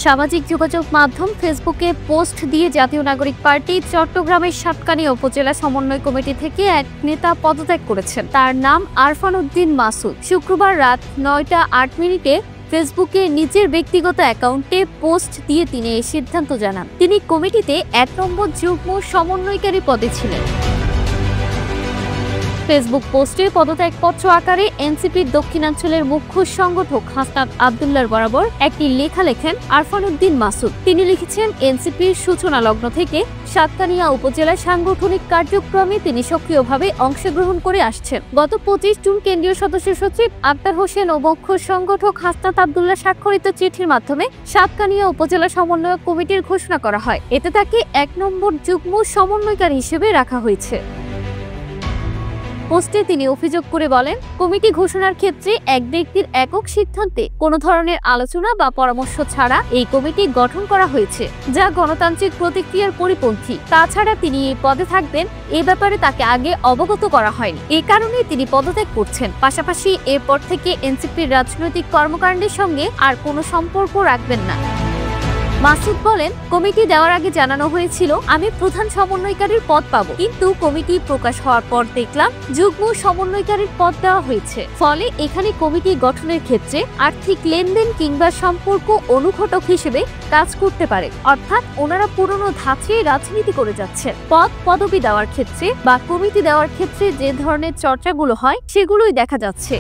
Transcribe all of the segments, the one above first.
সামাজিক যোগাযোগ মাধ্যম ফেসবুকে পোস্ট দিয়ে জাতীয় নাগরিক পার্টি চট্টগ্রামের সাতকানিয়া উপজেলা সমন্বয় কমিটি থেকে এক নেতা পদত্যাগ করেছেন। তার নাম আরফান উদ্দিন মাসুদ। শুক্রবার রাত 9টা 8 মিনিটে ফেসবুকে নিজের ব্যক্তিগত অ্যাকাউন্টে পোস্ট দিয়ে তিনি এই সিদ্ধান্ত জানান। তিনি কমিটিতে 1 নম্বর যুগ্ম সমন্বয়কারী পদে ছিলেন। ফেসবুক পোস্টে পদত্যাগপত্র আকারে এনসিপির দক্ষিণাঞ্চলের মুখ্য সংগঠক হাসনাত আব্দুল্লাহর বরাবর একটি লেখা লেখেন আরফান উদ্দিন মাসুদ। তিনি লিখেছেন, এনসিপির সূচনা লগ্ন থেকে সাতকানিয়া উপজেলা সাংগঠনিক কার্যক্রমে তিনি সক্রিয়ভাবে অংশগ্রহণ করে আসছেন। গত 25 জুন কেন্দ্রীয় সদস্য সচিব আক্তার হোসেন ও মুখ্য সংগঠক হাসনাত আব্দুল্লাহ স্বাক্ষরিত চিঠির মাধ্যমে সাতকানিয়া উপজেলা সমন্বয় কমিটির ঘোষণা করা হয়। এতে তাকে 1 নম্বর যুগ্ম সমন্বয়কারী হিসেবে রাখা হয়েছে। পোস্টে তিনি অভিযোগ করে বলেন, কমিটি ঘোষণার ক্ষেত্রে এক ব্যক্তির একক সিদ্ধান্তে কোনো ধরনের আলোচনা বা পরামর্শ ছাড়া এই কমিটি গঠন করা হয়েছে, যা গণতান্ত্রিক প্রতিক্রিয়ার পরিপন্থী। তাছাড়া তিনি এই পদে থাকবেন এ ব্যাপারে তাকে আগে অবগত করা হয়নি। এ কারণে তিনি পদত্যাগ করছেন। পাশাপাশি এরপর থেকে এনসিপির রাজনৈতিক কর্মকাণ্ডের সঙ্গে আর কোনো সম্পর্ক রাখবেন না। মাসুদ বলেন, কমিটি দেওয়ার আগে জানানো হয়েছিল আমি প্রধান সমন্বয়কারীর পদ পাবো, কিন্তু কমিটি প্রকাশ হওয়ার পর দেখলাম যুগ্ম সমন্বয়কারীর পদ দেওয়া হয়েছে। ফলে এখানে কমিটি গঠনের ক্ষেত্রে আর্থিক লেনদেন কিংবা সম্পর্ক অনুঘটক হিসেবে কাজ করতে পারে। অর্থাৎ ওনারা পুরনো ধাঁচে রাজনীতি করে যাচ্ছেন। পদবি দেওয়ার ক্ষেত্রে বা কমিটি দেওয়ার ক্ষেত্রে যে ধরনের চর্চাগুলো হয় সেগুলোই দেখা যাচ্ছে।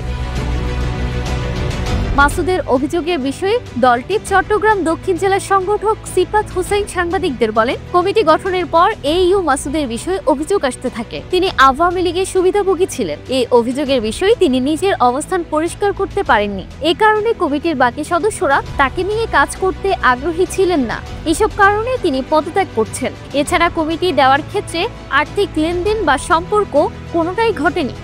মাসুদের অভিযোগের বিষয়ে দলটি চট্টগ্রাম দক্ষিণ জেলার সংগঠক সিফাত হোসেন সাংবাদিকদের বলেন, কমিটি গঠনের পর এইউ মাসুদের বিষয়ে অভিযোগ আসতে থাকে। তিনি আওয়ামী লীগের সুবিধাভোগী ছিলেন। এই অভিযোগের বিষয়ে তিনি নিজের অবস্থান পরিষ্কার করতে পারেননি। এ কারণে কমিটির বাকি সদস্যরা তাকে নিয়ে কাজ করতে আগ্রহী ছিলেন না। এসব কারণে তিনি পদত্যাগ করছেন। এছাড়া কমিটি দেওয়ার ক্ষেত্রে আর্থিক লেনদেন বা সম্পর্ক কোনোটাই ঘটেনি।